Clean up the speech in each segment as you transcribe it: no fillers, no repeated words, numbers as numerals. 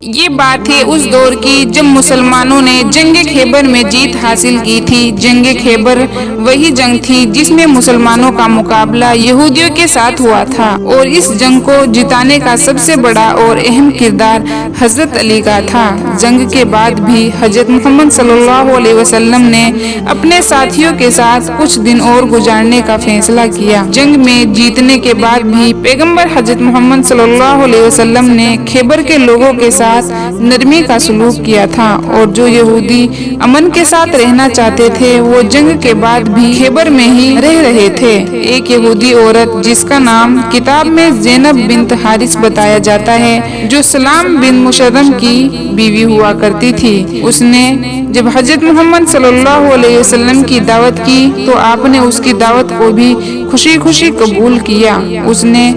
یہ بات ہے اس دور کی جب مسلمانوں نے جنگ خیبر میں جیت حاصل کی تھی۔ جنگ خیبر وہی جنگ تھی جس میں مسلمانوں کا مقابلہ یہودیوں کے ساتھ ہوا تھا، اور اس جنگ کو جتانے کا سب سے بڑا اور اہم کردار حضرت علی کا تھا۔ جنگ کے بعد بھی حضرت محمد صلی اللہ علیہ وسلم نے اپنے ساتھیوں کے ساتھ کچھ دن اور گزارنے کا فیصلہ کیا۔ جنگ میں جیتنے کے بعد بھی پیغمبر حضرت محمد صلی اللہ علیہ وسلم نے خیبر کے لوگوں کے ساتھ نرمی کا سلوک کیا تھا، اور جو یہودی امن کے ساتھ رہنا چاہتے تھے وہ جنگ کے بعد بھی خیبر میں ہی رہ رہے تھے۔ ایک یہودی عورت جس کا نام کتاب میں زینب بنت حارث بتایا جاتا ہے، جو سلام بن مشرم کی بیوی ہوا کرتی تھی، اس نے جب حضرت محمد صلی اللہ علیہ وسلم کی دعوت کی تو آپ نے اس کی دعوت کو بھی خوشی خوشی قبول کیا۔ اس نے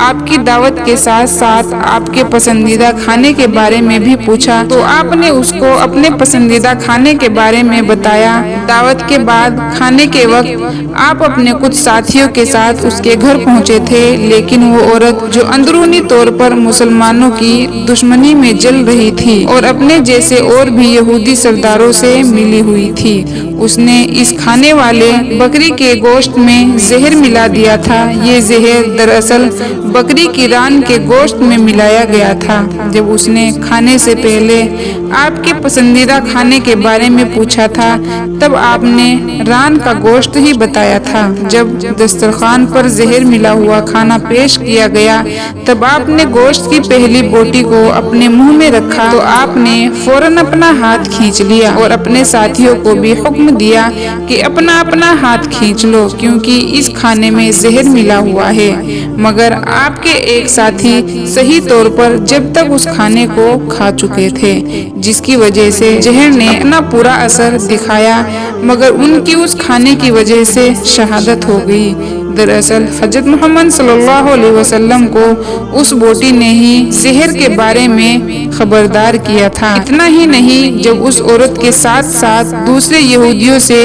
آپ کی دعوت کے ساتھ ساتھ آپ کے پسندیدہ کھانے کے بارے میں بھی پوچھا تو آپ نے اس کو اپنے پسندیدہ کھانے کے بارے میں بتایا۔ دعوت کے بعد کھانے کے وقت آپ اپنے کچھ ساتھیوں کے ساتھ اس کے گھر پہنچے تھے، لیکن وہ عورت جو اندرونی طور پر مسلمانوں کی دشمنی میں جل رہی تھی اور اپنے جیسے اور بھی یہودی سرداروں سے ملی ہوئی تھی، اس نے اس کھانے والے بکری کے گوشت میں زہر ملا دیا تھا۔ یہ زہر دراصل بکری کی ران کے گوشت میں ملایا گیا تھا۔ جب اس نے کھانے سے پہلے آپ کے پسندیدہ کھانے کے بارے میں پوچھا تھا تب آپ نے ران کا گوشت ہی بتایا تھا۔ جب دسترخوان پر زہر ملا ہوا کھانا پیش کیا گیا تب آپ نے گوشت کی پہلی بوٹی کو اپنے منہ میں رکھا تو آپ نے فوراً اپنا ہاتھ کھینچ لیا اور اپنے ساتھیوں کو بھی حکم دیا کہ اپنا اپنا ہاتھ کھینچ لو، کیونکہ اس کھانے میں زہر ملا ہوا ہے۔ مگر آپ کے ایک ساتھی صحیح طور پر جب تک اس کھانے کو کھا چکے تھے، جس کی وجہ سے زہر نے اپنا پورا اثر دکھایا، مگر ان کی اس کھانے کی وجہ سے شہادت ہو گئی۔ دراصل حضرت محمد صلی اللہ علیہ وسلم کو اس بوٹی نے ہی زہر کے بارے میں خبردار کیا تھا۔ اتنا ہی نہیں، جب اس عورت کے ساتھ ساتھ دوسرے یہودیوں سے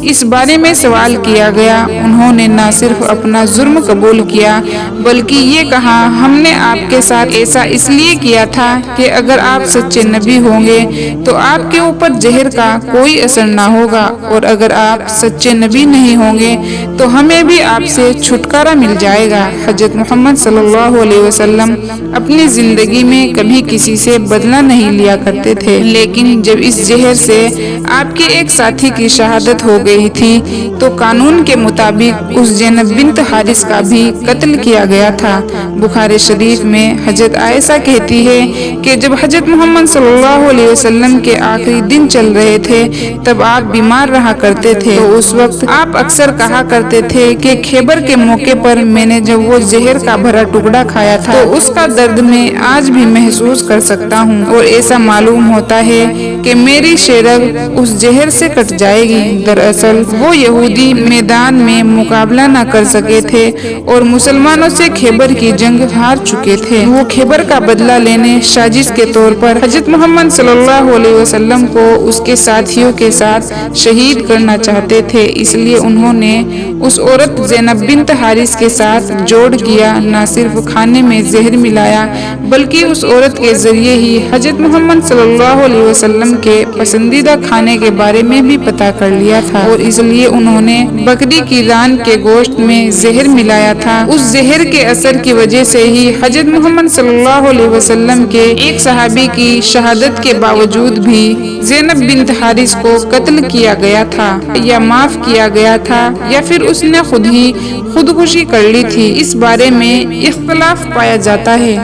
اس بارے میں سوال کیا گیا، انہوں نے نہ صرف اپنا جرم قبول کیا بلکہ یہ کہا، ہم نے آپ کے ساتھ ایسا اس لیے کیا تھا کہ اگر آپ سچے نبی ہوں گے تو آپ کے اوپر زہر کا کوئی اثر نہ ہوگا، اور اگر آپ سچے نبی نہیں ہوں گے تو ہمیں بھی آپ سے چھٹکارا مل جائے گا۔ حضرت محمد صلی اللہ علیہ وسلم اپنی زندگی میں کبھی کسی سے بدلہ نہیں لیا کرتے تھے، لیکن جب اس زہر سے آپ کے ایک ساتھی کی شہادت ہو گئی تھی تو قانون کے مطابق اس زینب بنت حارث کا بھی قتل کیا گیا تھا۔ بخاری شریف میں حضرت عائشہ کہتی ہے کہ جب حضرت محمد صلی اللہ علیہ وسلم کے آخری دن چل رہے تھے تب آپ بیمار رہا کرتے تھے، تو اس وقت آپ اکثر کہا کرتے تھے کہ خیبر کے موقع پر میں نے جب وہ زہر کا بھرا ٹکڑا کھایا تھا تو اس کا درد میں آج بھی محسوس کر سکتا ہوں، اور ایسا معلوم ہوتا ہے کہ میری شیرگ اس زہر سے کٹ جائے گی۔ دراصل وہ یہودی میدان میں مقابلہ نہ کر سکے تھے اور مسلمانوں سے خیبر کی جنگ ہار چکے تھے۔ وہ خیبر کا بدلہ لینے سازش کے طور پر حضرت محمد صلی اللہ علیہ وسلم کو اس کے ساتھیوں کے ساتھ شہید کرنا چاہتے تھے، اس لیے انہوں نے اس عورت زینب بنت حارث کے ساتھ جوڑ کیا، نہ صرف کھانے میں زہر ملایا بلکہ اس عورت کے ذریعے ہی حضرت محمد صلی اللہ علیہ وسلم کے پسندیدہ کھانے کے بارے میں بھی پتہ کر لیا تھا، اور اس لیے انہوں نے بکری کی ران کے گوشت میں زہر ملایا تھا۔ اس زہر کے اثر کی وجہ سے ہی حضرت محمد صلی اللہ علیہ وسلم کے ایک صحابی کی شہادت کے باوجود بھی زینب بنت حارث کو قتل کیا گیا تھا، یا معاف کیا گیا تھا، یا پھر اس نے خود ہی خودکشی کر لی تھی، اس بارے میں اختلاف پایا جاتا ہے۔